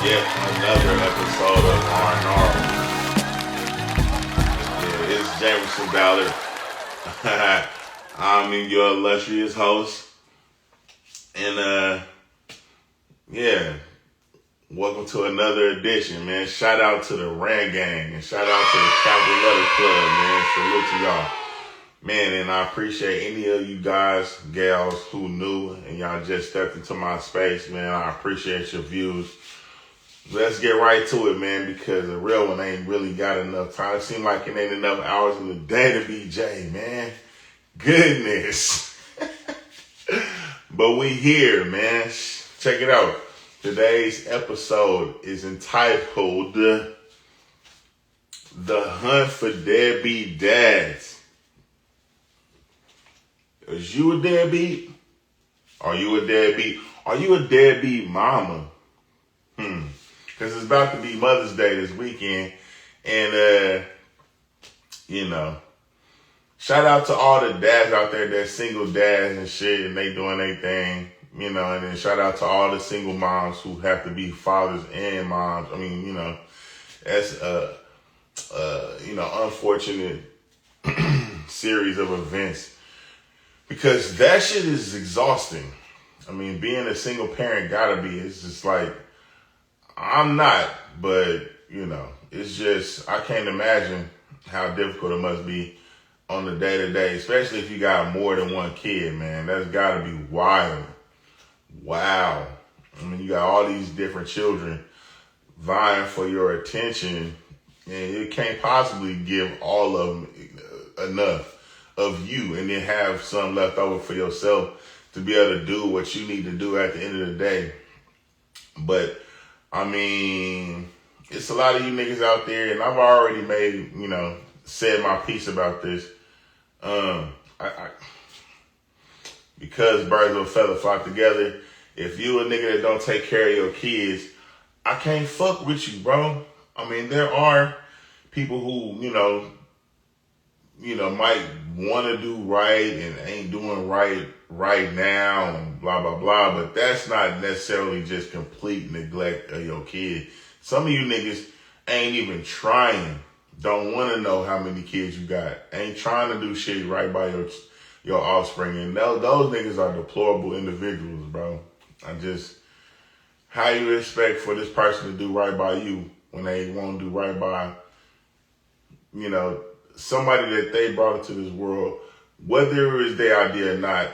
yet another episode of R&R. Yeah, it's Jamerson Ballard. I'm your illustrious host. And yeah, welcome to another edition, man. Shout out to the Rand Gang and shout out to the Capital Letter Club, man. Salute to y'all. Man, and I appreciate any of you guys, gals who knew and y'all just stepped into my space, man. I appreciate your views. Let's get right to it, man, because a real one ain't really got enough time. It seems like it ain't enough hours in the day to be Jay, man. Goodness. But we here, man. Check it out. Today's episode is entitled The Hunt for Deadbeat Dads. Is you a deadbeat? Are you a deadbeat? Are you a deadbeat mama? Because it's about to be Mother's Day this weekend. And, shout out to all the dads out there that's single dads and shit, and they doing their thing, and then shout out to all the single moms who have to be fathers and moms. I mean, that's unfortunate series of events because that shit is exhausting. I mean, being a single parent gotta be. It's just like, I'm not, but, it's just, I can't imagine how difficult it must be on the day-to-day, especially if you got more than one kid, man. That's got to be wild. Wow. I mean, you got all these different children vying for your attention, and you can't possibly give all of them enough of you and then have some left over for yourself to be able to do what you need to do at the end of the day. But, I mean, it's a lot of you niggas out there, and I've already made, said my piece about this. Because birds of a feather flock together, if you a nigga that don't take care of your kids, I can't fuck with you, bro. I mean, there are people who, might want to do right and ain't doing right now and blah, blah, blah. But that's not necessarily just complete neglect of your kid. Some of you niggas ain't even trying. Don't want to know how many kids you got. Ain't trying to do shit right by your offspring. And those niggas are deplorable individuals, bro. How you expect for this person to do right by you when they won't do right by, somebody that they brought into this world, whether it's their idea or not,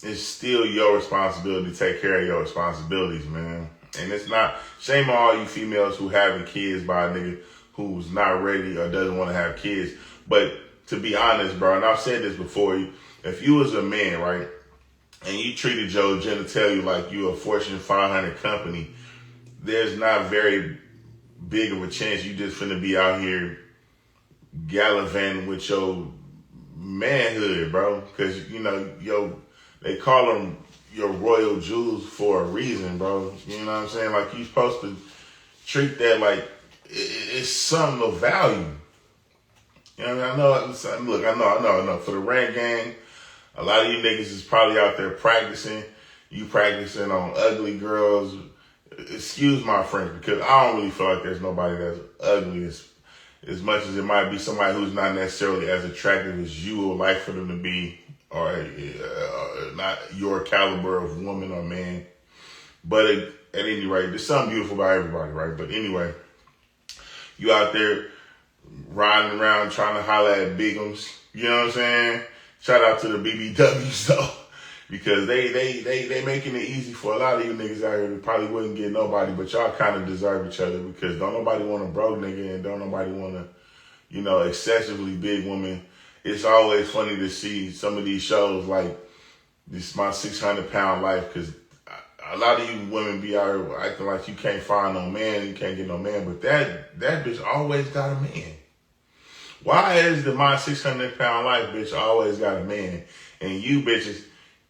it's still your responsibility to take care of your responsibilities, man. And it's not, shame on all you females who having kids by a nigga who's not ready or doesn't want to have kids. But to be honest, bro, and I've said this before, if you was a man, right, and you treated your genitalia like you a Fortune 500 company, there's not very big of a chance you just finna be out here gallivanting with your manhood, bro. Because, they call them your royal jewels for a reason, bro. You know what I'm saying? Like, you supposed to treat that like it's something of value. I know. Look, I know. For the Rant Gang, a lot of you niggas is probably out there practicing. You practicing on ugly girls. Excuse my French, because I don't really feel like there's nobody that's ugly as much as it might be somebody who's not necessarily as attractive as you would like for them to be, or not your caliber of woman or man. But at any rate, there's something beautiful about everybody, right? But anyway, you out there riding around trying to holler at bigums. You know what I'm saying? Shout out to the BBWs though, because they making it easy for a lot of you niggas out here that probably wouldn't get nobody, but y'all kind of deserve each other because don't nobody want a broke nigga and don't nobody want a, excessively big woman. It's always funny to see some of these shows like this My 600 Pound Life, because a lot of you women be out here acting like you can't find no man, you can't get no man, but that bitch always got a man. Why is the My 600 Pound Life bitch always got a man and you bitches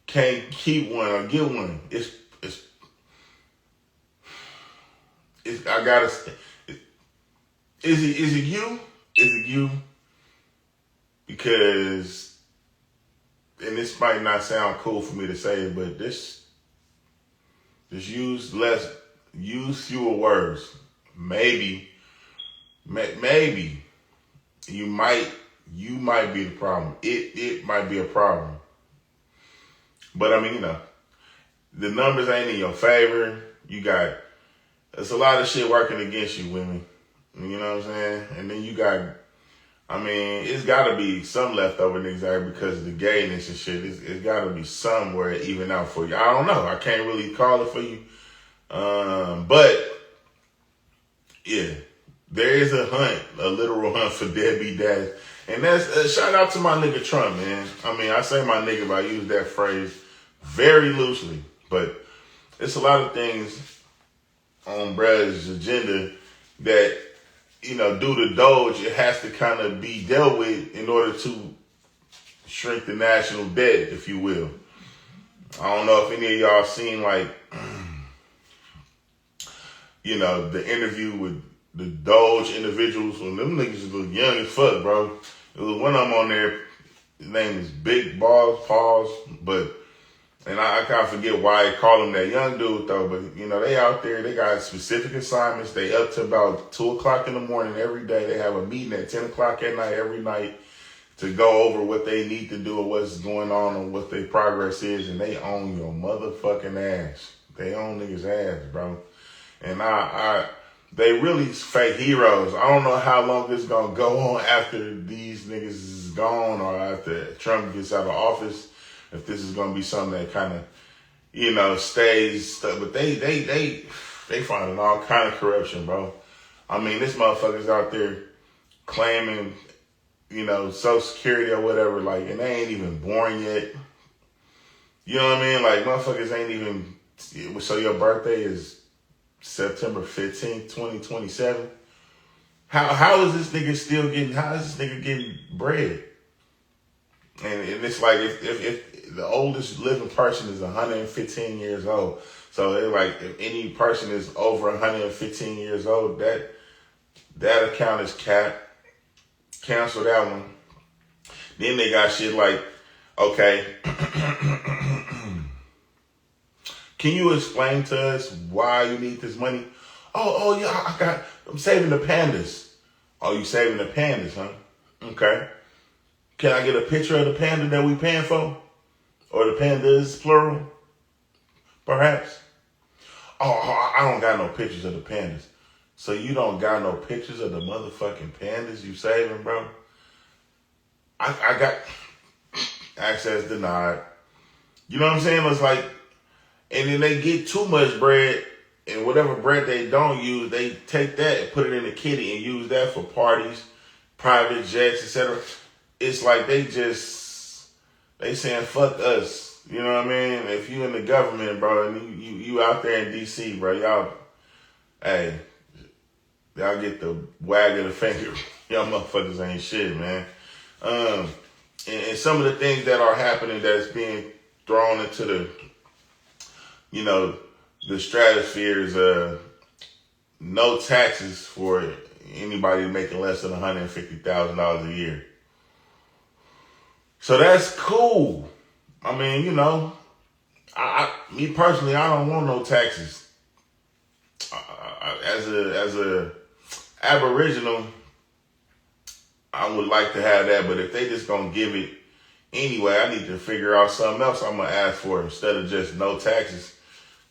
can't keep one or get one? I gotta, is it you? Is it you? Because, and this might not sound cool for me to say, but this use less use fewer words. Maybe you might be the problem. It might be a problem. But I mean, the numbers ain't in your favor. There's a lot of shit working against you, women. You know what I'm saying? And then it's gotta be some leftover niggas out here because of the gayness and shit. It's gotta be somewhere even out for you. I don't know. I can't really call it for you. But yeah, there is a literal hunt for deadbeat dads. And that's shout out to my nigga Trump, man. I say my nigga, but I use that phrase very loosely. But it's a lot of things on Brad's agenda that, due to Doge, it has to kind of be dealt with in order to shrink the national debt, if you will. I don't know if any of y'all seen, the interview with the Doge individuals. When them niggas look young as fuck, bro. It was one of them on there. His name is Big Balls, Paws, and I kind of forget why they call him that young dude, though. But, they out there, they got specific assignments. They up to about 2 o'clock in the morning every day. They have a meeting at 10 o'clock at night every night to go over what they need to do or what's going on and what their progress is. And they own your motherfucking ass. They own niggas' ass, bro. And they really fake heroes. I don't know how long this is going to go on after these niggas is gone or after Trump gets out of office. If this is going to be something that kind of, stays stuck. But they finding all kind of corruption, bro. This motherfucker's out there claiming, Social Security or whatever, and they ain't even born yet. You know what I mean? Motherfuckers ain't even, so your birthday is September 15th, 2027. How is this nigga getting bread? And it's like if the oldest living person is 115 years old. So if any person is over 115 years old, that account is capped. Cancel that one. Then they got shit like, okay, can you explain to us why you need this money? Oh yeah, I'm saving the pandas. Oh, you saving the pandas, huh? Okay. Can I get a picture of the panda that we paying for? Or the pandas, plural? Perhaps? Oh, I don't got no pictures of the pandas. So you don't got no pictures of the motherfucking pandas you saving, bro? I got access denied. You know what I'm saying? It's like, and then they get too much bread, and whatever bread they don't use, they take that and put it in a kitty and use that for parties, private jets, etc. It's like they saying fuck us. You know what I mean? If you in the government, bro, and you out there in DC, bro, y'all get the wag of the finger. Y'all motherfuckers ain't shit, man. And some of the things that are happening that's being thrown into the stratosphere is no taxes for anybody making less than $150,000 a year. So that's cool. Me personally, I don't want no taxes. As a Aboriginal, I would like to have that, but if they just gonna give it anyway, I need to figure out something else I'm gonna ask for instead of just no taxes,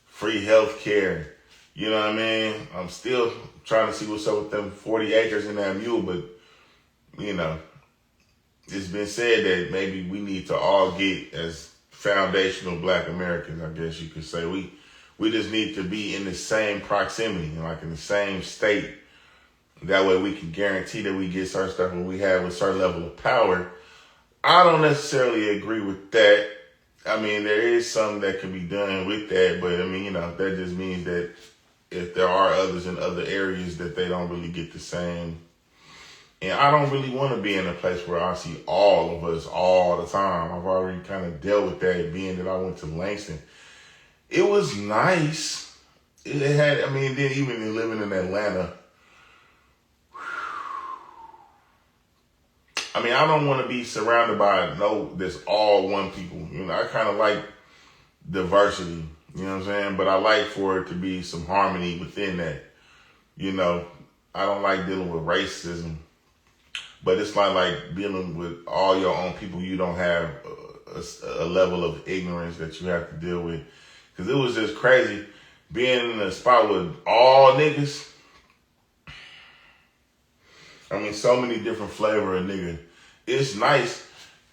free health care. You know what I mean? I'm still trying to see what's up with them 40 acres in that mule, but it's been said that maybe we need to all get as foundational Black Americans, I guess you could say. We just need to be in the same proximity, like in the same state. That way we can guarantee that we get certain stuff when we have a certain level of power. I don't necessarily agree with that. There is something that can be done with that, but that just means that if there are others in other areas that they don't really get the same. And I don't really want to be in a place where I see all of us all the time. I've already kind of dealt with that, being that I went to Langston. It was nice. It had, then even living in Atlanta. I don't want to be surrounded by this all one people. I kind of like diversity. You know what I'm saying? But I like for it to be some harmony within that. You know, I don't like dealing with racism, but it's not like dealing with all your own people. You don't have a level of ignorance that you have to deal with. Because it was just crazy being in a spot with all niggas. I mean, so many different flavor of nigga. It's nice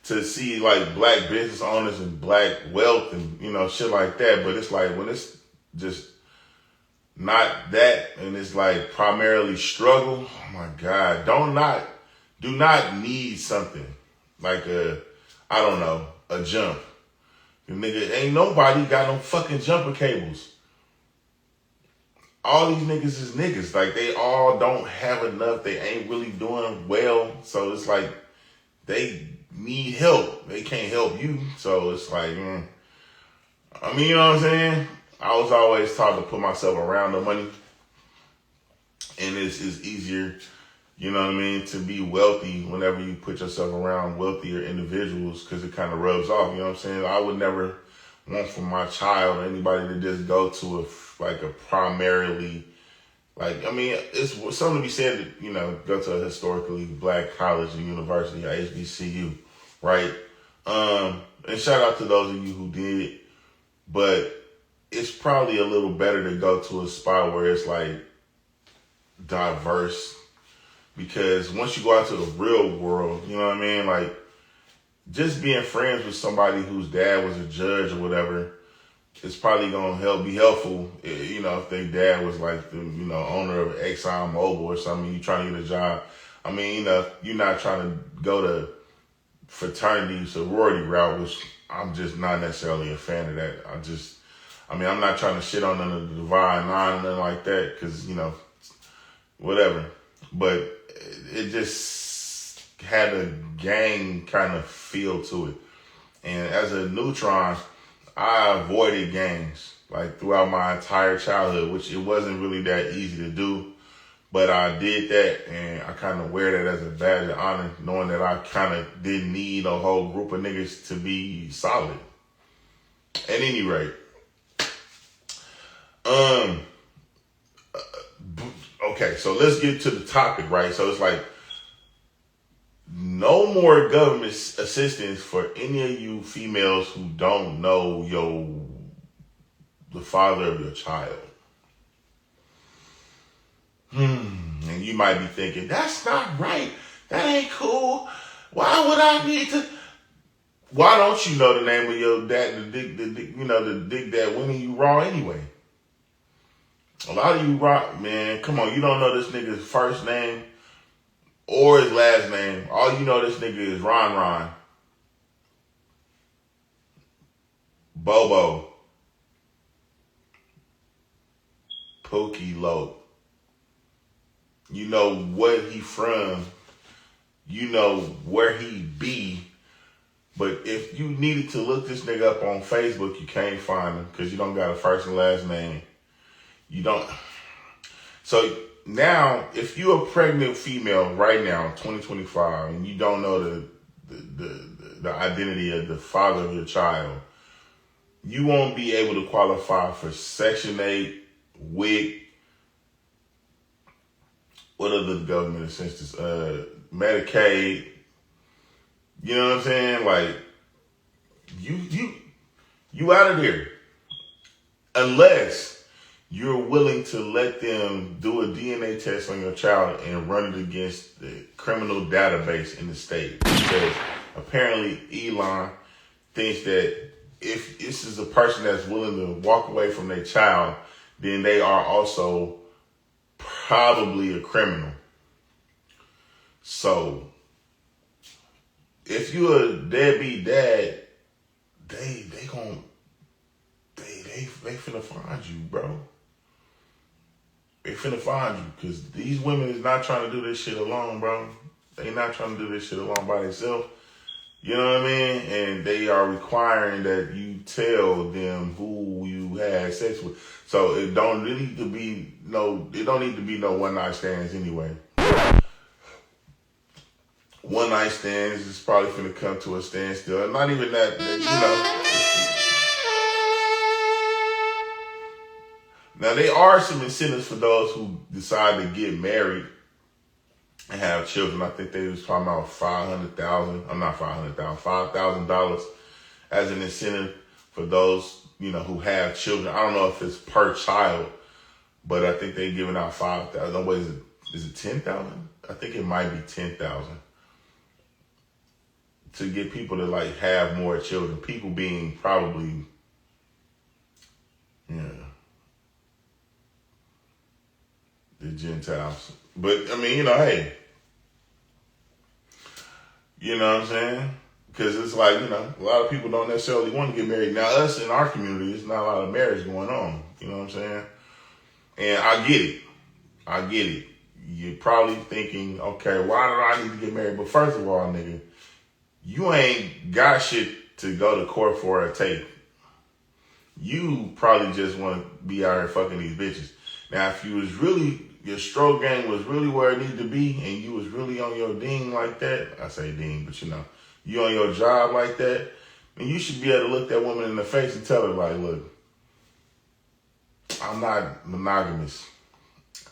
to see like black business owners and black wealth and, you know, shit like that. But it's like when it's just not that and it's like primarily struggle, oh my God, do not need something like I don't know, a jump. Nigga, ain't nobody got no fucking jumper cables. All these niggas is niggas. Like, they all don't have enough. They ain't really doing well. So it's like, they need help. They can't help you. So it's like, I mean, you know what I'm saying? I was always taught to put myself around the money. And it's easier, you know what I mean, to be wealthy whenever you put yourself around wealthier individuals because it kind of rubs off, you know what I'm saying? I would never want for my child or anybody to just go to a primarily, like, I mean, it's something to be said that, you know, go to a historically black college and university, a HBCU, right? And shout out to those of you who did, but it's probably a little better to go to a spot where it's like diverse, because once you go out to the real world, you know what I mean? Like, just being friends with somebody whose dad was a judge or whatever, it's probably going to be helpful, you know, if their dad was like the, you know, owner of Exxon Mobil or something, you trying to get a job. I mean, you know, you're not trying to go to fraternity, sorority route, which I'm just not necessarily a fan of that. I'm not trying to shit on none of the Divine Nine or nothing like that, because, you know, whatever. But it just had a gang kind of feel to it. And as a neutron, I avoided gangs like throughout my entire childhood, which it wasn't really that easy to do. But I did that, and I kind of wear that as a badge of honor, knowing that I kind of didn't need a whole group of niggas to be solid. At any rate, okay, so let's get to the topic, right? So it's like, no more government assistance for any of you females who don't know the father of your child. And you might be thinking, that's not right. That ain't cool. Why would I need to? Why don't you know the name of your dad, the dick that winning you raw anyway? A lot of you rock, man, come on, you don't know this nigga's first name or his last name. All you know this nigga is Ron, Bobo, Pookie Low. You know what he from. You know where he be. But if you needed to look this nigga up on Facebook, you can't find him because you don't got a first and last name. You don't. So now, if you're a pregnant female right now, 2025, and you don't know the identity of the father of your child, you won't be able to qualify for Section 8, WIC, what other government assistance, Medicaid. You know what I'm saying? Like, you out of there. Unless you're willing to let them do a DNA test on your child and run it against the criminal database in the state. Because apparently Elon thinks that if this is a person that's willing to walk away from their child, then they are also probably a criminal. So if you're a deadbeat dad, they finna find you, bro. They finna find you, because these women is not trying to do this shit alone, bro. They not trying to do this shit alone by themselves. You know what I mean? And they are requiring that you tell them who you had sex with. So it don't need to be no one night stands anyway. One night stands is probably finna come to a standstill. Not even that, you know. Now, there are some incentives for those who decide to get married and have children. I think they was talking about $500,000. I'm not $500,000, $5,000 as an incentive for those, who have children. I don't know if it's per child, but I think they're giving out 5,000. What is it? Is it 10,000? I think it might be 10,000 to get people to have more children. People being probably, the Gentiles. But I mean, hey, you know what I'm saying? Because it's like, a lot of people don't necessarily want to get married. Now, us in our community, there's not a lot of marriage going on. You know what I'm saying? And I get it. You're probably thinking, okay, why do I need to get married? But first of all, nigga, you ain't got shit to go to court for or take. You probably just want to be out here fucking these bitches. Now, if you was really, your stroke game was really where it needed to be, and you was really on your ding like that, I say ding, but you on your job like that, then you should be able to look that woman in the face and tell her, look, I'm not monogamous.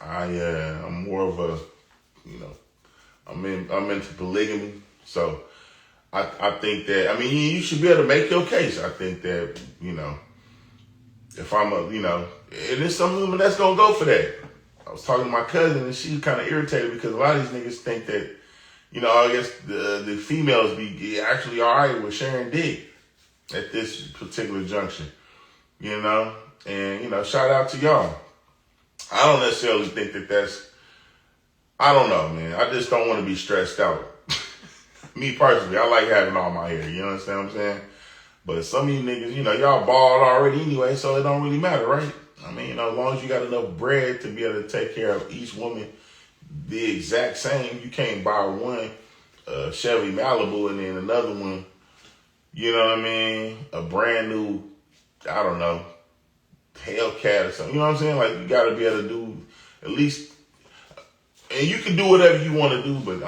I'm more of a, I'm into polygamy. So I think that, you should be able to make your case. I think that, if I'm and there's some women that's going to go for that. I was talking to my cousin and she's kind of irritated because a lot of these niggas think that, I guess the females be actually all right with sharing dick at this particular junction, and, shout out to y'all. I don't necessarily think that's, I don't know, man. I just don't want to be stressed out. Me personally, I like having all my hair, you understand what I'm saying? But some of you niggas, y'all bald already anyway, so it don't really matter, right? As long as you got enough bread to be able to take care of each woman the exact same, you can't buy one Chevy Malibu and then another one, a brand new, I don't know, Hellcat or something. You know what I'm saying? You got to be able to do at least, and you can do whatever you want to do, but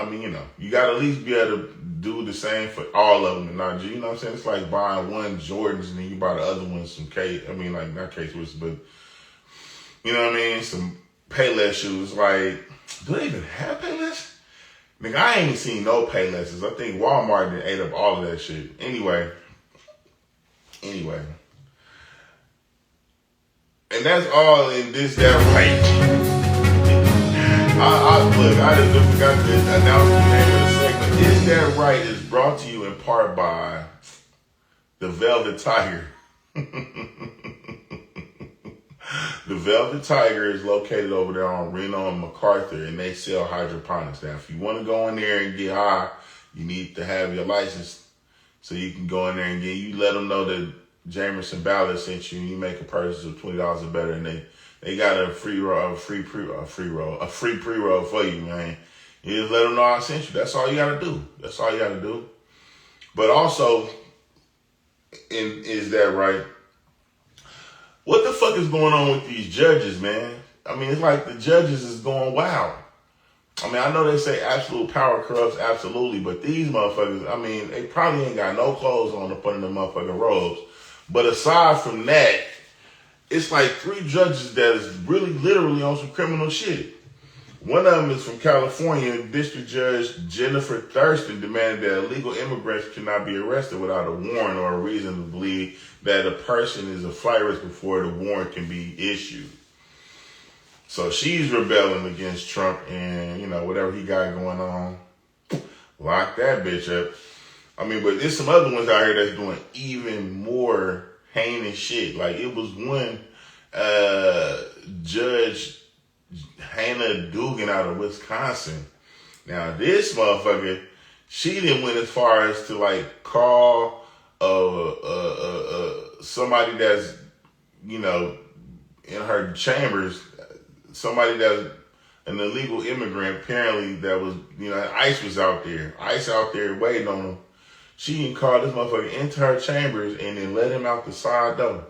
you got to at least be able to do the same for all of them. And not, you know what I'm saying? It's like buying one Jordans and then you buy the other one some not K-Swiss, but some Payless shoes. Do they even have Payless? Nigga, I ain't seen no Paylesses. I think Walmart done ate up all of that shit. Anyway. And that's all in this, that, right. I just forgot to announce the name of the segment. Is That Right is brought to you in part by the Velvet Tiger. The Velvet Tiger is located over there on Reno and MacArthur, and they sell hydroponics. Now, if you want to go in there and get high, you need to have your license so you can go in there and you let them know that Jamerson Ballard sent you, and you make a purchase of $20 or better, and they got a free pre-roll for you, man. You just let them know I sent you. That's all you got to do. But also, Is That Right? What the fuck is going on with these judges, man? It's like the judges is going wild. I know they say absolute power corrupts absolutely, but these motherfuckers, they probably ain't got no clothes on up under the motherfucking robes. But aside from that, it's like 3 judges that is really literally on some criminal shit. One of them is from California. District Judge Jennifer Thurston demanded that illegal immigrants cannot be arrested without a warrant or a reason to believe that a person is a flight risk before the warrant can be issued. So she's rebelling against Trump and, whatever he got going on. Lock that bitch up. But there's some other ones out here that's doing even more heinous shit. It was one Judge Hannah Dugan out of Wisconsin. Now, this motherfucker, she didn't went as far as to call somebody that's, in her chambers, somebody that's an illegal immigrant, apparently that was, ICE was out there. ICE out there waiting on him. She can call this motherfucker into her chambers and then let him out the side door.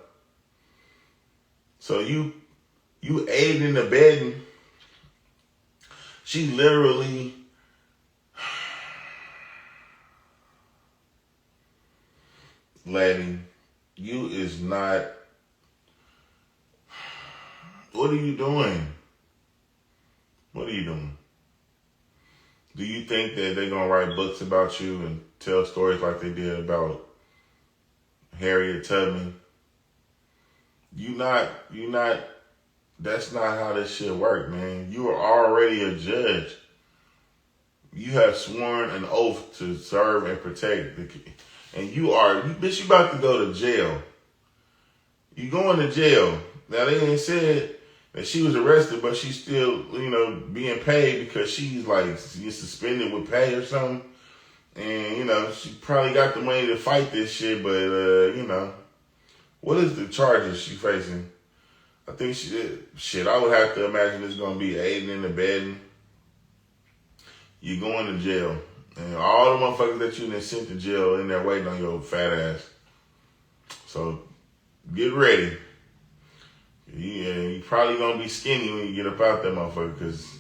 So you aiding and abetting. She literally lady, you is not What are you doing? What are you doing? Do you think that they're going to write books about you and tell stories like they did about Harriet Tubman? That's not how this shit work, man. You are already a judge. You have sworn an oath to serve and protect. And you about to go to jail. You going to jail. Now, they ain't said that she was arrested, but she's still, being paid because she's like suspended with pay or something. And, she probably got the money to fight this shit, but, what is the charges she facing? I think I would have to imagine it's going to be aiding and abetting. You're going to jail. And all the motherfuckers that you done sent to jail in there waiting on your fat ass. So, get ready. You probably going to be skinny when you get up out that motherfucker because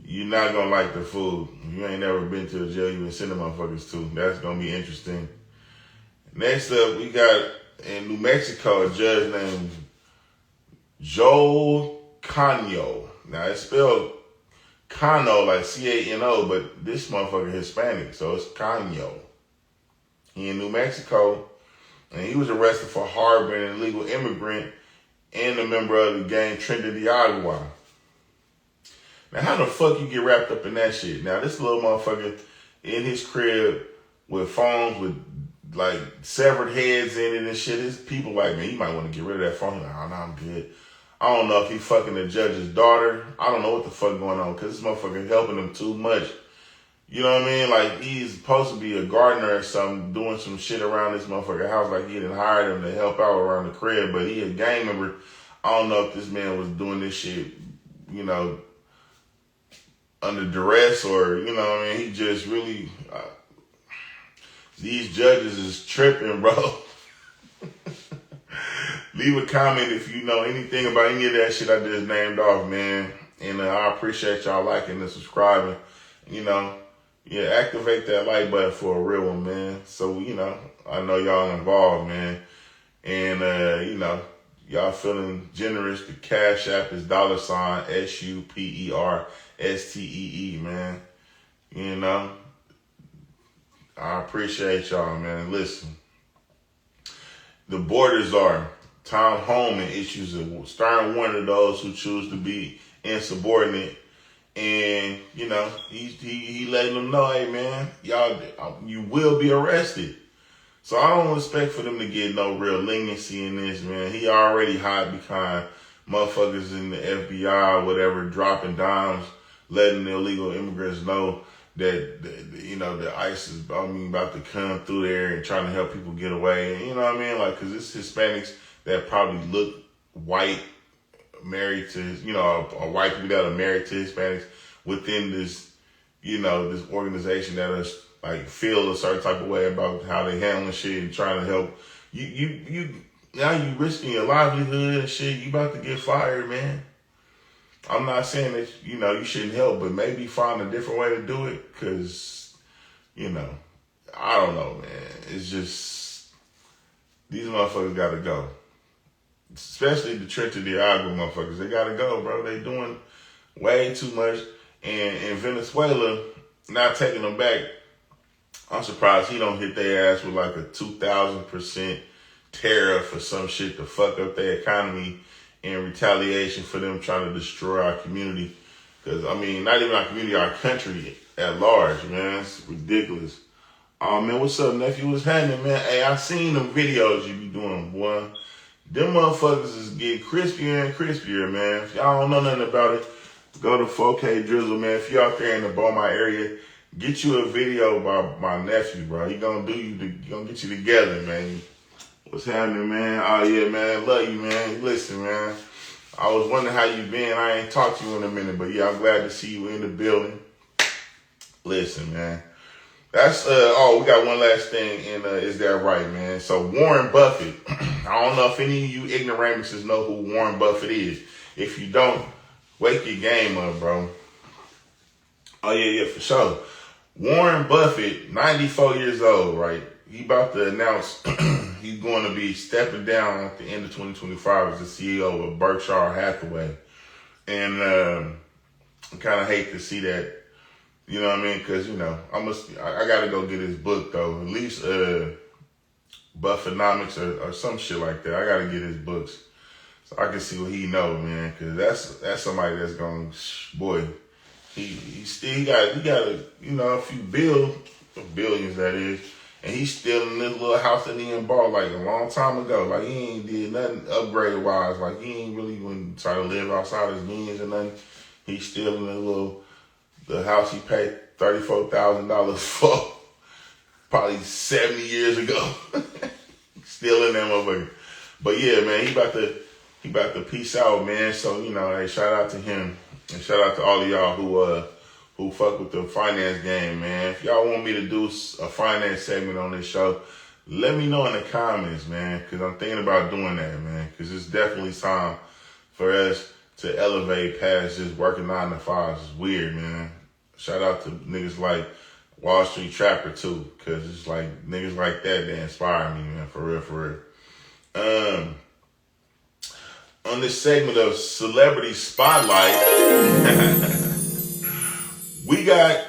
you're not going to like the food. You ain't never been to a jail you been sending motherfuckers to. That's going to be interesting. Next up, we got in New Mexico a judge named Joel Cano. Now, it's spelled Cano, like Cano, but this motherfucker Hispanic, so it's Cano. He in New Mexico, and he was arrested for harboring an illegal immigrant and a member of the gang Trinidad Agua. Now, how the fuck you get wrapped up in that shit? Now, this little motherfucker in his crib with phones with like severed heads in it and shit. His people like, man, you might want to get rid of that phone. He's like, oh, no, I'm good. I don't know if he fucking the judge's daughter. I don't know what the fuck going on because this motherfucker helping him too much. You know what I mean? Like, he's supposed to be a gardener or something, doing some shit around this motherfucker house. Like, he didn't hire him to help out around the crib, but he a gang member. I don't know if this man was doing this shit, under duress or, what I mean? He just really, these judges is tripping, bro. Leave a comment if you know anything about any of that shit I just named off, man. And I appreciate y'all liking and subscribing. Activate that like button for a real one, man. So, I know y'all involved, man. And, y'all feeling generous. The Cash App is $SuperStee, man. I appreciate y'all, man. Listen, the borders are Tom Holman issues a stern warning to those who choose to be insubordinate. And, he letting them know, hey, man, you will be arrested. So I don't expect for them to get no real leniency in this, man. He already hide behind motherfuckers in the FBI or whatever, dropping dimes, letting the illegal immigrants know that, the ICE is, about to come through there and trying to help people get away. You know what I mean? Like, because it's Hispanics that probably look white, married to, or white people that are married to Hispanics within this, this organization that is like feel a certain type of way about how they handling shit and trying to help you. Now you risking your livelihood and shit. You about to get fired, man. I'm not saying that, you shouldn't help, but maybe find a different way to do it. Cause, I don't know, man. It's just, these motherfuckers gotta go. Especially the Trinidad Agua motherfuckers. They gotta go, bro. They doing way too much. And in Venezuela, not taking them back, I'm surprised he don't hit their ass with like a 2,000% tariff or some shit to fuck up their economy in retaliation for them trying to destroy our community. Because, not even our community, our country at large, man. It's ridiculous. Oh, man, what's up, nephew? What's happening, man? Hey, I seen them videos you be doing, boy. Them motherfuckers is getting crispier and crispier, man. If y'all don't know nothing about it, go to 4K Drizzle, man. If you're out there in the Beaumont area, get you a video by my nephew, bro. He gonna get you together, man. What's happening, man? Oh, yeah, man. Love you, man. Listen, man. I was wondering how you been. I ain't talked to you in a minute, but yeah, I'm glad to see you in the building. Listen, man. That's, we got one last thing, and is that right, man? So Warren Buffett, I don't know if any of you ignoramuses know who Warren Buffett is. If you don't, wake your game up, bro. Oh, yeah, for sure. Warren Buffett, 94 years old, right? He about to announce he's going to be stepping down at the end of 2025 as the CEO of Berkshire Hathaway. And I kind of hate to see that, you know what I mean? Because, you know, I got to go get his book, though. At least Buffonomics or some shit like that. I got to get his books so I can see what he know, man. Because that's somebody that's going, boy, he got a, you know, a few billions, that is. And he's still in this little house that he bought like a long time ago. Like, he ain't did nothing upgrade wise. Like, he ain't really going to try to live outside his means or nothing. He's still in the house he paid $34,000 for probably 70 years ago. Still in that motherfucker. But yeah, man, he about to peace out, man. So, you know, hey, shout out to him. And shout out to all of y'all who fuck with the finance game, man. If y'all want me to do a finance segment on this show, let me know in the comments, man. Because I'm thinking about doing that, man. Because it's definitely time for us to elevate past just working 9 to 5. It's weird, man. Shout out to niggas like Wall Street Trapper, too. Because it's like niggas like that inspire me, man. For real. On this segment of Celebrity Spotlight, we got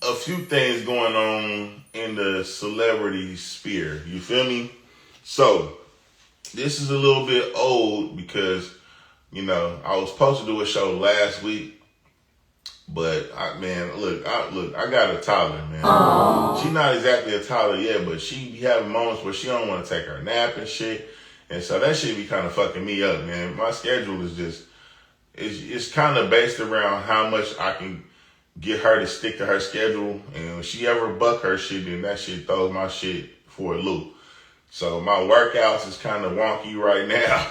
a few things going on in the celebrity sphere. You feel me? So, this is a little bit old because, you know, I was supposed to do a show last week, but I got a toddler, man. Aww. She's not exactly a toddler yet, but she be having moments where she don't want to take her nap and shit. And so that shit be kind of fucking me up, man. My schedule is just, it's kind of based around how much I can get her to stick to her schedule. And when she ever buck her shit, then that shit throws my shit for a loop. So my workouts is kind of wonky right now.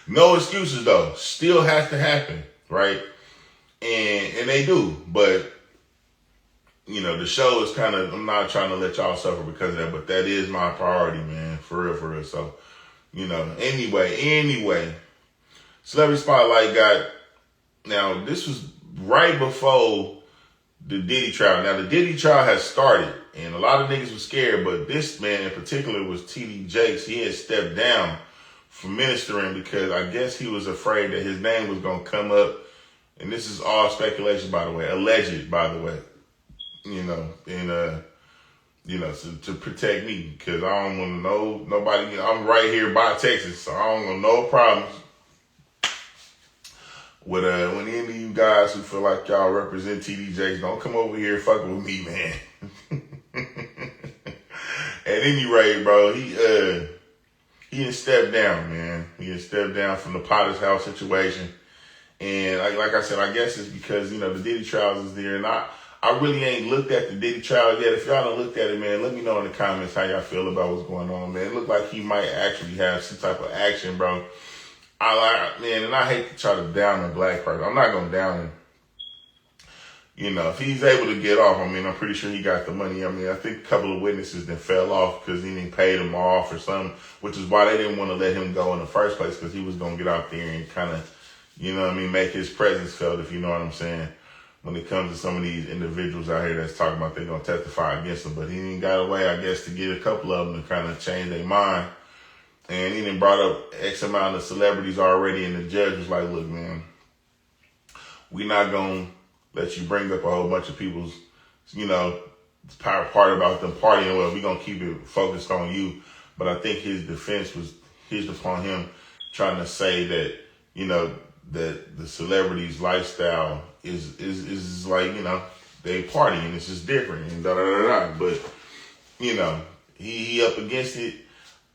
No excuses though. Still has to happen, right? And they do. But, you know, the show is kind of, I'm not trying to let y'all suffer because of that, but that is my priority, man. For real. So, you know, anyway, Celebrity Spotlight now this was right before the Diddy trial. Now the Diddy trial has started and a lot of niggas were scared, but this man in particular was TD Jakes. He had stepped down from ministering because I guess he was afraid that his name was going to come up. And this is all speculation, by the way, alleged, by the way, you know, and, you know, to protect me, because I don't want to know nobody. You know, I'm right here by Texas, so I don't want no problems with when any of you guys who feel like y'all represent TD Jakes, don't come over here fucking with me, man. At any rate, bro, he had stepped down, man. He had stepped down from the Potter's house situation, and like I said, I guess it's because, you know, the Diddy trials is there, and I really ain't looked at the Diddy trial yet. If y'all don't looked at it, man, let me know in the comments how y'all feel about what's going on, man. It looked like he might actually have some type of action, bro. And I hate to try to down a black person. I'm not going to down him. You know, if he's able to get off, I mean, I'm pretty sure he got the money. I mean, I think a couple of witnesses that fell off because he didn't pay them off or something, which is why they didn't want to let him go in the first place, because he was going to get out there and kind of, you know what I mean, make his presence felt, if you know what I'm saying, when it comes to some of these individuals out here that's talking about they're going to testify against him. But he didn't got away, I guess, to get a couple of them to kind of change their mind. And he done brought up X amount of celebrities already, and the judge was like, look, man, we not going to let you bring up a whole bunch of people's, you know, part about them partying. Well, we're going to keep it focused on you. But I think his defense was hinged upon him trying to say that, you know, that the celebrity's lifestyle is like, you know, they party and it's just different and da-da-da-da. But, you know, he up against it.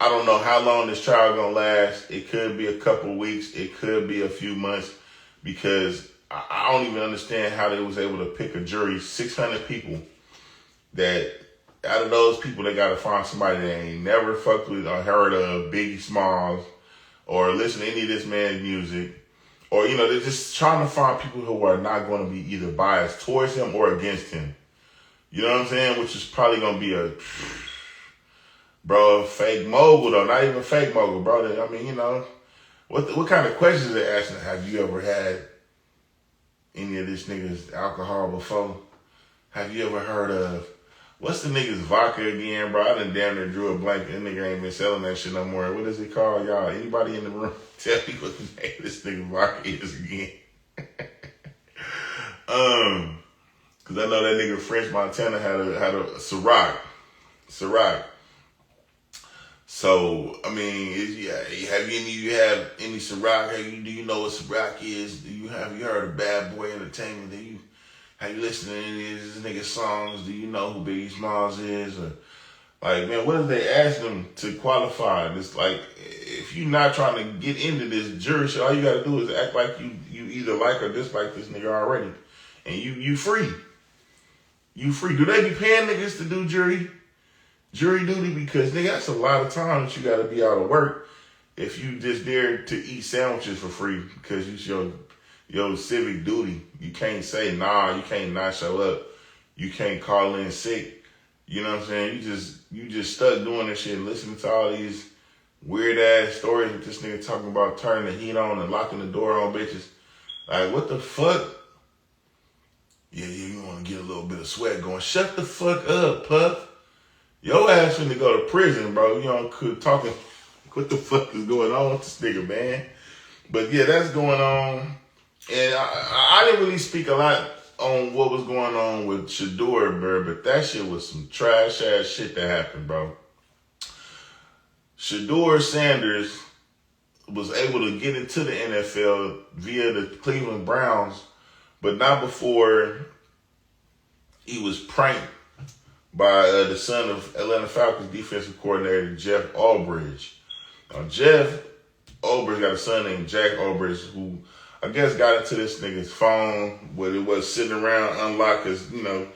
I don't know how long this trial gonna last. It could be a couple weeks. It could be a few months, because I don't even understand how they was able to pick a jury, 600 people, that out of those people, they got to find somebody that ain't never fucked with or heard of Biggie Smalls or listen to any of this man's music. Or, you know, they're just trying to find people who are not going to be either biased towards him or against him. You know what I'm saying? Which is probably going to be a fake mogul, though. Not even fake mogul, bro. I mean, you know, what kind of questions they asking? Have you ever had any of this nigga's alcohol before? Have you ever heard of What's the nigga's vodka again, bro? I done damn near drew a blank. That nigga ain't been selling that shit no more. What is it called, y'all? Anybody in the room tell me what the name of this nigga vodka is again? Cause I know that nigga French Montana had a Ciroc. So I mean, have you any Ciroc? Do you know what Ciroc is? Have you heard of Bad Boy Entertainment? Have you listened to any of this nigga songs? Do you know who Biggie Smalls is? Or like, man, what if they ask them to qualify? It's like, if you're not trying to get into this jury shit, all you gotta do is act like you either like or dislike this nigga already, and you free. You free. Do they be paying niggas to do jury duty? Because nigga, that's a lot of time that you gotta be out of work if you just there to eat sandwiches for free because it's your civic duty. You can't say nah, you can't not show up, you can't call in sick. You know what I'm saying? You just stuck doing this shit and listening to all these weird ass stories with this nigga talking about turning the heat on and locking the door on bitches. Like, what the fuck? Yeah, you want to get a little bit of sweat going. Shut the fuck up, Puff. Your ass finna go to prison, bro. You know, talking, what the fuck is going on with this nigga, man? But yeah, that's going on. And I didn't really speak a lot on what was going on with Shador, bro, but that shit was some trash ass shit that happened, bro. Shador Sanders was able to get into the NFL via the Cleveland Browns, but not before he was pranked by the son of Atlanta Falcons defensive coordinator Jeff Albridge. Now, Jeff Albridge got a son named Jack Albridge who I guess got into this nigga's phone when it was sitting around unlocked because, you know,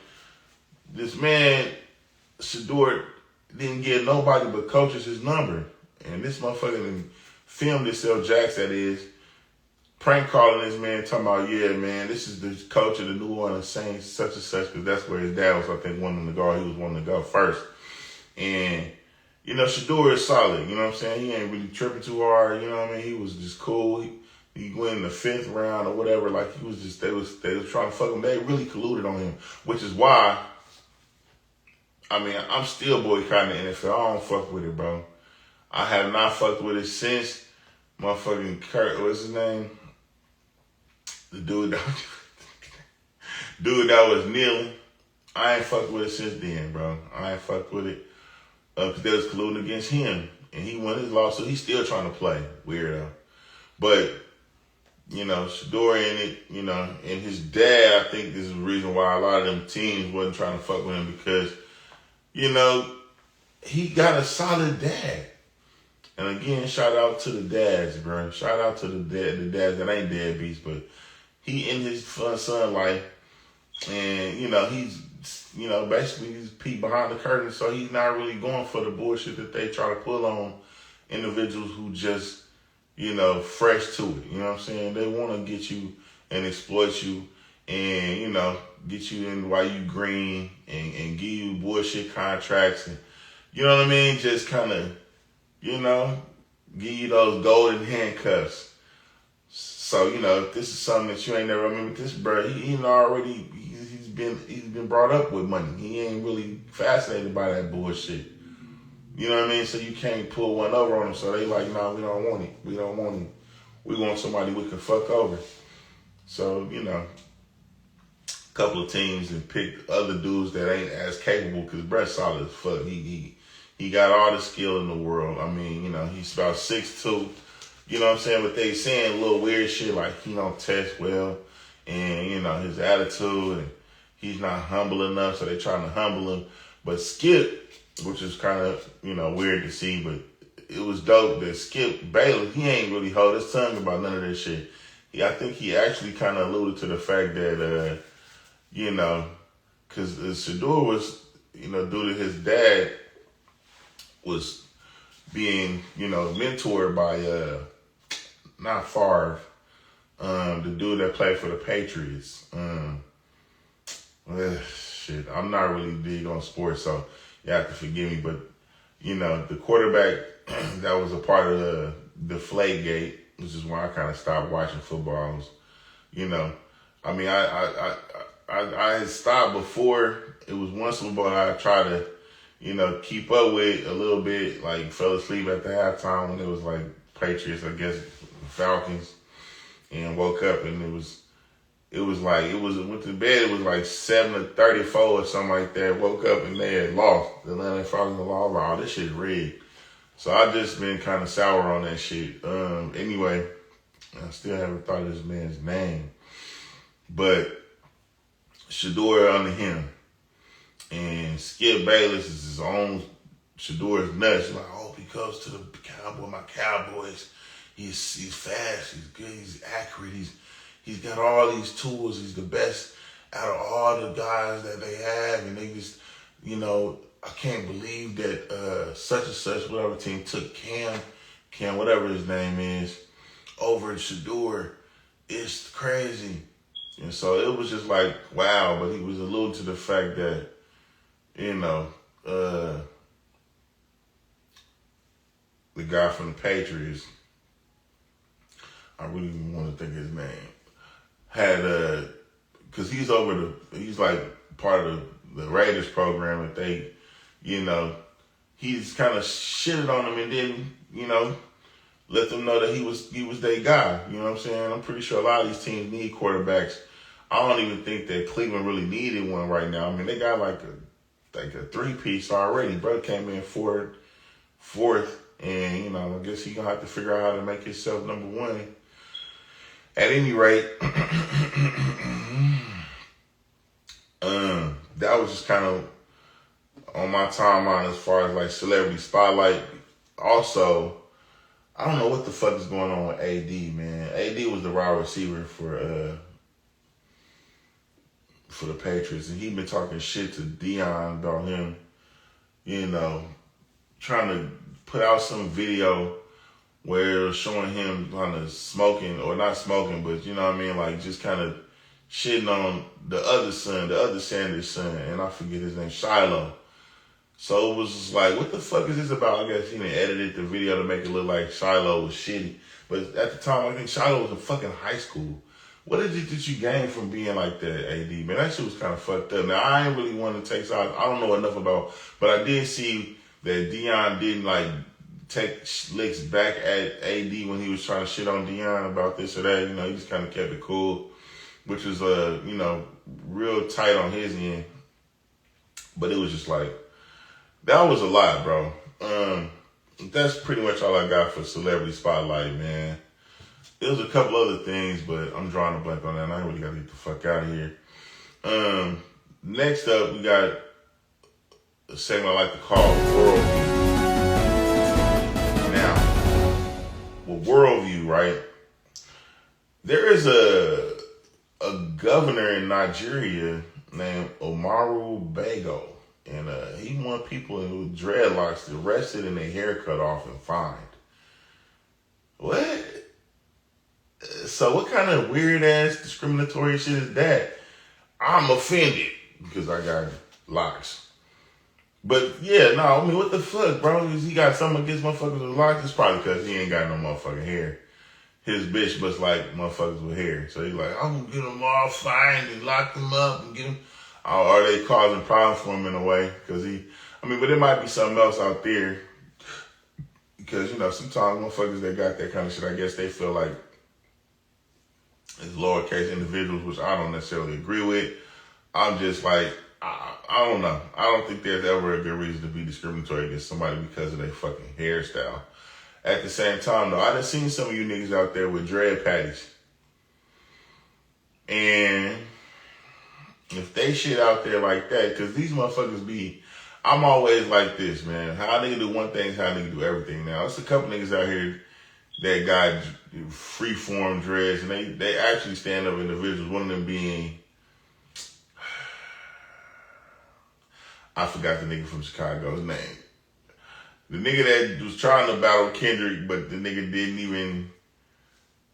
this man, Shador, didn't give nobody but coaches his number. And this motherfucker filmed himself, Jax that is, prank calling this man, talking about, yeah, man, this is the coach of the New Orleans Saints, such and such, because that's where his dad was, I think, wanting to go. He was wanting to go first. And, you know, Shador is solid, you know what I'm saying? He ain't really tripping too hard, you know what I mean? He was just cool. He went in the 5th round or whatever. Like, he was just, they was trying to fuck him. They really colluded on him, which is why, I mean, I'm still boycotting the NFL. I don't fuck with it, bro. I have not fucked with it since motherfucking Kurt, what's his name? The dude that was kneeling. I ain't fucked with it since then, bro. I ain't fucked with it because they was colluding against him. And he won his lawsuit. He's still trying to play. Weirdo. But, you know, Shador in it, you know, and his dad, I think this is the reason why a lot of them teams wasn't trying to fuck with him because, you know, he got a solid dad. And again, shout out to the dads, bro. Shout out to the dads that ain't deadbeats, but he in his son life, and you know he's, you know, basically he's peek behind the curtain, so he's not really going for the bullshit that they try to pull on individuals who just, you know, fresh to it. You know what I'm saying? They want to get you and exploit you, and you know, get you in while you green and give you bullshit contracts, and you know what I mean? Just kind of, you know, give you those golden handcuffs. So, you know, if this is something that you ain't never remember, this bro, he's been brought up with money. He ain't really fascinated by that bullshit. You know what I mean? So you can't pull one over on him. So they like, no, we don't want it. We don't want him. We want somebody we can fuck over. So, you know, a couple of teams and picked other dudes that ain't as capable because Brett's solid as fuck. He got all the skill in the world. I mean, you know, he's about 6'2". You know what I'm saying? But they saying a little weird shit like he don't test well and, you know, his attitude and he's not humble enough, so they trying to humble him. But Skip, which is kind of, you know, weird to see, but it was dope that Skip Bayless, he ain't really hold his tongue about none of this shit. I think he actually kind of alluded to the fact that, you know, because Shador was, you know, due to his dad, was being, you know, mentored by not Favre, the dude that played for the Patriots. Shit, I'm not really big on sports, so you have to forgive me. But, you know, the quarterback that was a part of the Deflategate, which is why I kind of stopped watching football. You know, I mean, I had stopped before It was one Super Bowl I tried to, keep up with a little bit. Like fell asleep at the halftime when it was like Patriots, I guess, Falcons, and woke up and went to bed. It was like 7-34 or something like that. Woke up and they had lost. The Atlanta Falcons lost. Oh, this shit rigged. So I just been kind of sour on that shit. Anyway, I still haven't thought of this man's name, but Shador under him, and Skip Bayless is his own. Shador is nuts. Like, oh, he goes to the my Cowboys. He's fast. He's good. He's accurate. He's got all these tools. He's the best out of all the guys that they have, and they just, I can't believe that such and such, whatever team took Cam, whatever his name is, over Shador. It's crazy. And so it was just like, wow, but he was alluding to the fact that, the guy from the Patriots, I really want to think his name, had, because he's like part of the Raiders program that they, he's kind of shitted on him and then, let them know that he was their guy. You know what I'm saying? I'm pretty sure a lot of these teams need quarterbacks. I don't even think that Cleveland really needed one right now. I mean, they got like a three-piece already. Bro came in fourth, and, I guess he going to have to figure out how to make himself number one. At any rate, that was just kind of on my timeline as far as like celebrity spotlight. Also, I don't know what the fuck is going on with AD, man. AD was the wide receiver for the Patriots, and he been talking shit to Dion about him, trying to put out some video where it was showing him kind of smoking, or not smoking, but you know what I mean, like just kind of shitting on the other Sanders son, and I forget his name, Shiloh. So it was just like, what the fuck is this about? I guess he done edited the video to make it look like Shiloh was shitty. But at the time, I think Shiloh was in fucking high school. What is it that you gain from being like that, AD? Man, that shit was kind of fucked up. Now, I ain't really want to take sides. I don't know enough about, but I did see that Dion didn't like take licks back at AD when he was trying to shit on Dion about this or that. He just kind of kept it cool, which was, real tight on his end. But it was just like, that was a lot, bro. That's pretty much all I got for Celebrity Spotlight, man. There was a couple other things, but I'm drawing a blank on that, and I really got to get the fuck out of here. Next up, we got a segment I like to call Worldview. Now, with Worldview, right, there is a governor in Nigeria named Umaru Bago. And he want people with dreadlocks arrested and their hair cut off and fined. What? So what kind of weird-ass discriminatory shit is that? I'm offended because I got locks. But, yeah, no, I mean, what the fuck, bro? Is he got something against motherfuckers with locks? It's probably because he ain't got no motherfucking hair. His bitch must like motherfuckers with hair. So he's like, I'm going to get them all fined and lock them up and get them. Are they causing problems for him in a way? Because but there might be something else out there. Because, sometimes motherfuckers that got that kind of shit, I guess they feel like it's lowercase individuals, which I don't necessarily agree with. I'm just like, I don't know. I don't think there's ever a good reason to be discriminatory against somebody because of their fucking hairstyle. At the same time, though, I done seen some of you niggas out there with dread patties. And if they shit out there like that, because these motherfuckers I'm always like this, man. How a nigga do one thing is how a nigga do everything. Now, it's a couple niggas out here that got free-form dreads, and they actually stand-up individuals. One of them being, I forgot the nigga from Chicago's name. The nigga that was trying to battle Kendrick, but the nigga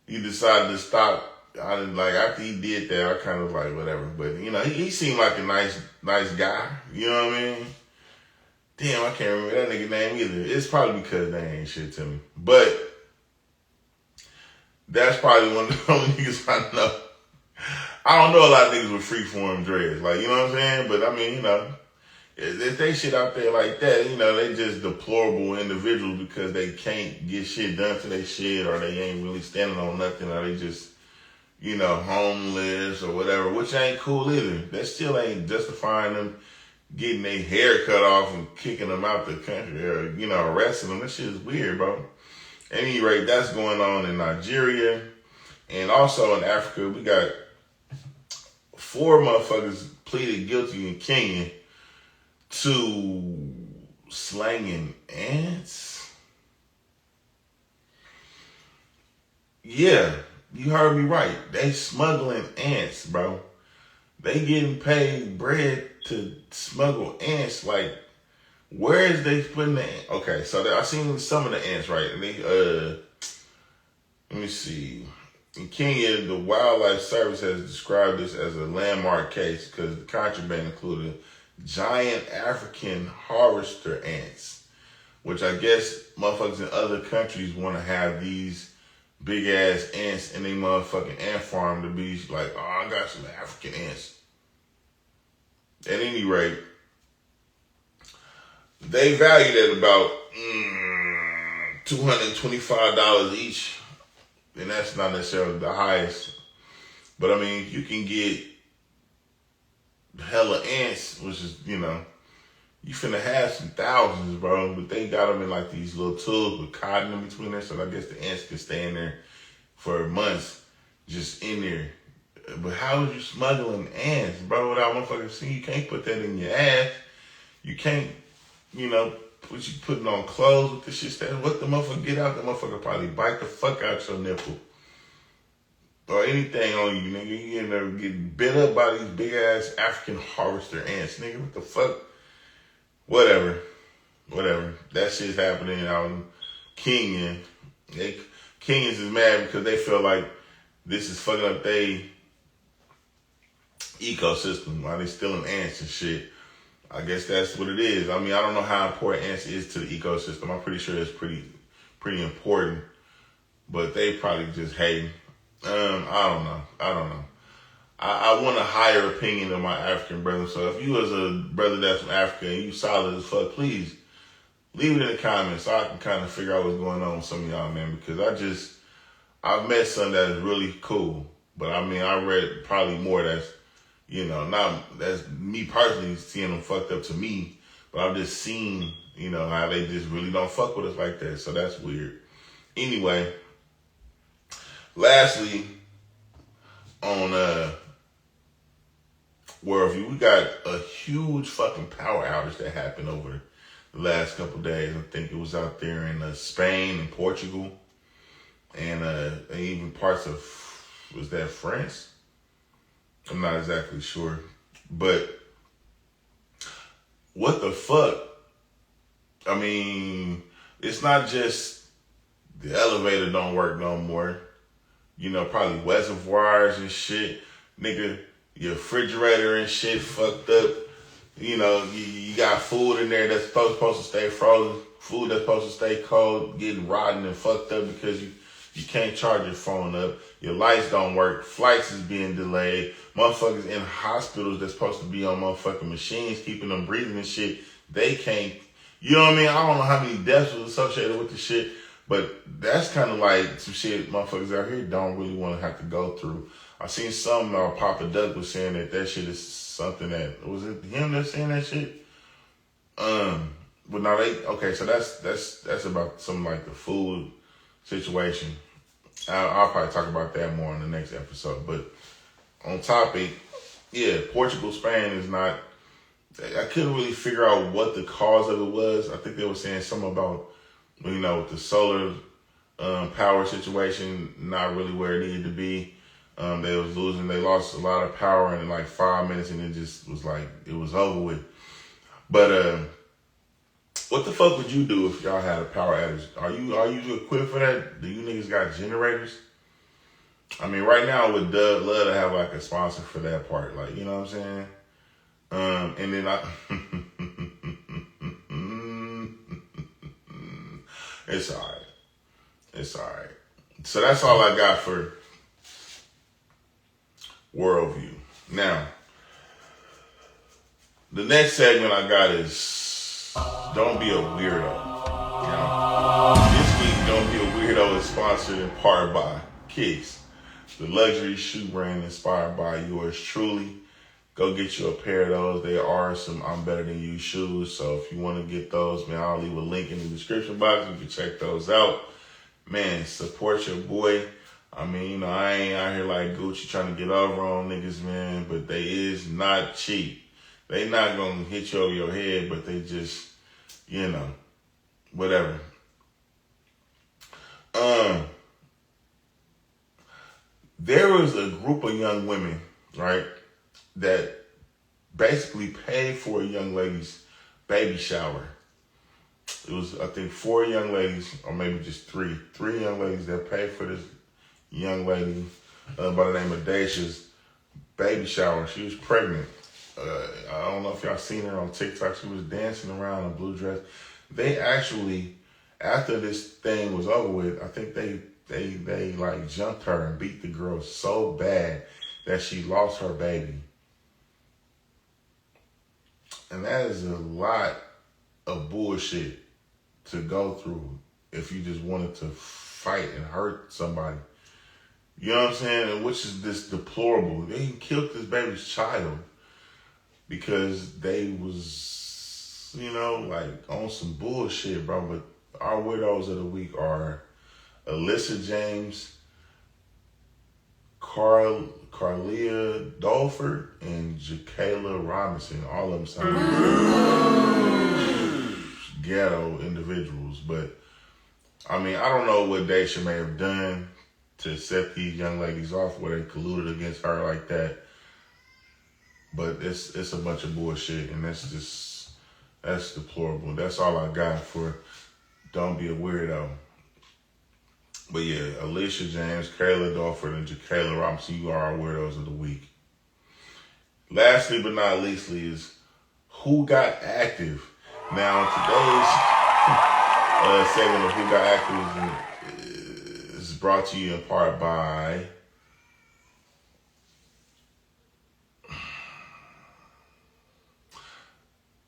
he decided to stop. I didn't like, after he did that, I kind of like, whatever. But, he seemed like a nice guy. You know what I mean? Damn, I can't remember that nigga name either. It's probably because they ain't shit to me. But that's probably one of the only niggas I know I don't know a lot of niggas with freeform dreads. Like, you know what I'm saying? But I mean, you know, if they shit out there like that, you know, they just deplorable individuals because they can't get shit done to their shit, or they ain't really standing on nothing, or they just, you know, homeless or whatever, which ain't cool either. That still ain't justifying them getting their hair cut off and kicking them out the country, or, you know, arresting them. That shit is weird, bro. At any rate, that's going on in Nigeria. And also in Africa, we got 4 motherfuckers pleaded guilty in Kenya to slanging ants. Yeah, you heard me right. They smuggling ants, bro. They getting paid bread to smuggle ants. Like, where is they putting the ants? Okay, so I seen some of the ants, right? And they, let me see. In Kenya, the Wildlife Service has described this as a landmark case because the contraband included giant African harvester ants, which I guess motherfuckers in other countries want to have these big ass ants in their motherfucking ant farm to be like, oh, I got some African ants. At any rate, they valued at about $225 each. And that's not necessarily the highest. But I mean, you can get hella ants, which is, you know, you finna have some thousands, bro. But they got them in like these little tubs with cotton in between there. So I guess the ants can stay in there for months, just in there. But how is you smuggling ants, bro, without motherfucking seeing? You can't put that in your ass. You can't, you know, what you putting on clothes with the shit. What the motherfucker get out? The motherfucker probably bite the fuck out your nipple. Or anything on you, nigga. You end up getting bit up by these big ass African harvester ants, nigga. What the fuck? Whatever. That shit's happening out in Kenya. Kenyans is mad because they feel like this is fucking up their ecosystem while they stealing ants and shit. I guess that's what it is. I mean, I don't know how important ants is to the ecosystem. I'm pretty sure it's pretty important. But they probably just hating. I don't know. I want a higher opinion of my African brother. So if you as a brother that's from Africa and you solid as fuck, please leave it in the comments so I can kind of figure out what's going on with some of y'all, man. Because I've met some that is really cool. But I mean, I read probably more that's, you know, that's me personally seeing them fucked up to me, but I've just seen, you know, how they just really don't fuck with us like that. So that's weird. Anyway, lastly, on Worldview, we got a huge fucking power outage that happened over the last couple of days. I think it was out there in Spain and Portugal, and even parts of, was that France? I'm not exactly sure. But what the fuck? I mean, it's not just the elevator don't work no more. You know, probably reservoirs and shit. Nigga, your refrigerator and shit fucked up. You know, you got food in there that's supposed to stay frozen. Food that's supposed to stay cold, getting rotten and fucked up because you can't charge your phone up. Your lights don't work. Flights is being delayed. Motherfuckers in hospitals that's supposed to be on motherfucking machines, keeping them breathing and shit. They can't. You know what I mean? I don't know how many deaths was associated with the shit, but that's kind of like some shit motherfuckers out here don't really want to have to go through. I seen some Papa Duck was saying that shit is something that, was it him that's saying that shit? But now okay, so that's about something like the food situation. I'll probably talk about that more in the next episode. But on topic, yeah, Portugal, Spain is not, I couldn't really figure out what the cause of it was. I think they were saying something about, you know, with the solar power situation, not really where it needed to be. They lost a lot of power in like 5 minutes, and it just was like, it was over with. But what the fuck would you do if y'all had a power outage? Are you equipped for that? Do you niggas got generators? I mean, right now I would love to have like a sponsor for that part. Like, you know what I'm saying? And then it's all right. It's all right. So that's all I got for worldview. Now, the next segment I got is Don't Be a Weirdo. This week, Don't Be a Weirdo is sponsored in part by Kicks, the luxury shoe brand inspired by yours truly. Go get you a pair of those. They are some I'm Better Than You shoes. So if you want to get those, man, I'll leave a link in the description box. You can check those out. Man, support your boy. I mean, I ain't out here like Gucci trying to get over on niggas, man, but they is not cheap. They not going to hit you over your head, but they just, whatever. There was a group of young women, right, that basically paid for a young lady's baby shower. It was, I think, 4 young ladies, or maybe just 3 young ladies that paid for this young lady by the name of Daisha's baby shower. She was pregnant. I don't know if y'all seen her on TikTok. She was dancing around in a blue dress. They actually, after this thing was over with, I think they like jumped her and beat the girl so bad that she lost her baby. And that is a lot of bullshit to go through if you just wanted to fight and hurt somebody. You know what I'm saying? Which is this deplorable. They killed this baby's child because they was, like on some bullshit, bro. But our widows of the week are Alyssa James, Carlia Dolford, and Jacayla Robinson. All of them sound ghetto individuals. But, I mean, I don't know what Daisha may have done to set these young ladies off where they colluded against her like that. But it's a bunch of bullshit, and that's deplorable. That's all I got for Don't Be a Weirdo. But yeah, Alicia James, Kayla Dolford, and Jacayla Robinson, you are our weirdos of the week. Lastly but not leastly is Who Got Active. Now today's segment of Who Got Active is brought to you in part by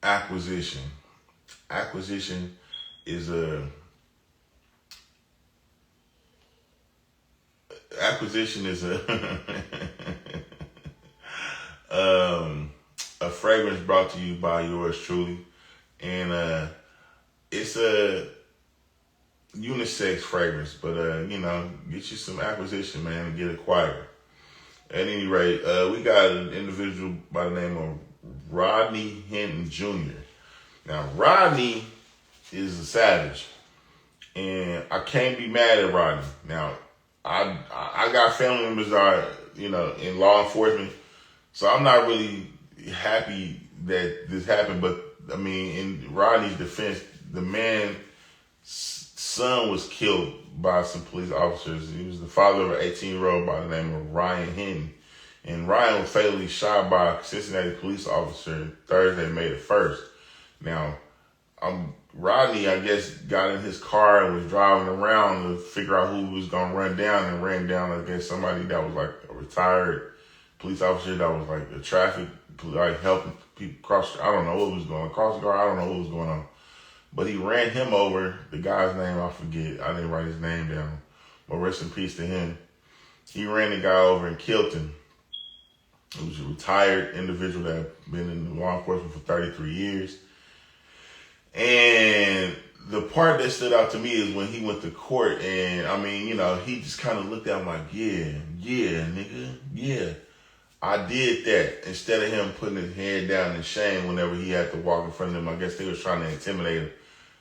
Acquisition. Acquisition is a fragrance brought to you by yours truly, and it's a unisex fragrance. But get you some Acquisition, man, and get acquired. At any rate, we got an individual by the name of Rodney Hinton Jr. Now, Rodney is a savage, and I can't be mad at Rodney. Now, I got family members that are, in law enforcement, so I'm not really happy that this happened. But, I mean, in Rodney's defense, the man's son was killed by some police officers. He was the father of an 18-year-old by the name of Ryan Hinton. And Ryan was fatally shot by a Cincinnati police officer Thursday, May the 1st. Now, Rodney, I guess, got in his car and was driving around to figure out who he was going to run down, and ran down, I guess, somebody that was like a retired police officer that was like a traffic, like helping people cross. I don't know what was going on. Cross the guard, I don't know what was going on. But he ran him over. The guy's name, I forget. I didn't write his name down. But rest in peace to him. He ran the guy over and killed him. He was a retired individual that had been in law enforcement for 33 years. And the part that stood out to me is when he went to court, and I mean, he just kind of looked at him like, yeah, nigga, yeah, I did that. Instead of him putting his head down in shame whenever he had to walk in front of them. I guess they was trying to intimidate him,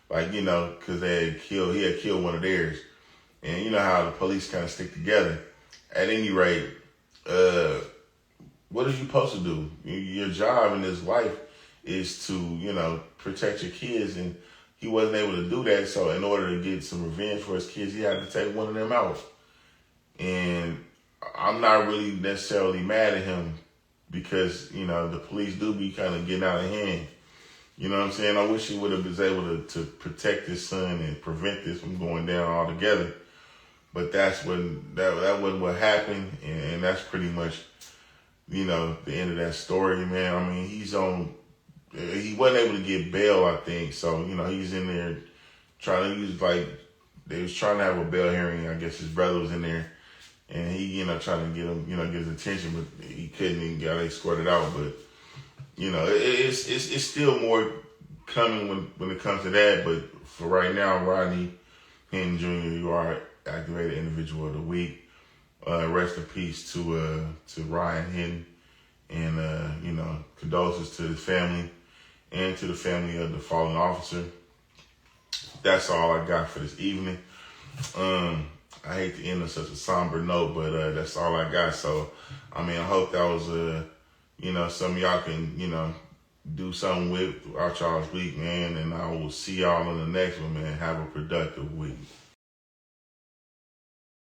like, because he had killed one of theirs. And you know how the police kind of stick together. At any rate, what are you supposed to do? Your job in this life is to, protect your kids, and he wasn't able to do that. So in order to get some revenge for his kids, he had to take one of them out. And I'm not really necessarily mad at him because, the police do be kind of getting out of hand. You know what I'm saying? I wish he would have been able to protect his son and prevent this from going down altogether. But that wasn't what happened, and that's pretty much the end of that story, man. I mean, he wasn't able to get bail, I think. So, he's in there they was trying to have a bail hearing. I guess his brother was in there and he, trying to get him, get his attention, but he couldn't even got escorted out. But, it's still more coming when it comes to that. But for right now, Rodney Hinton Jr., you are activated individual of the week. Rest in peace to Ryan Hinton, and condolences to his family and to the family of the fallen officer. That's all I got for this evening. I hate to end on such a somber note, but that's all I got. So, I hope that was some of y'all can do something with throughout y'all's week, man. And I will see y'all on the next one, man. Have a productive week.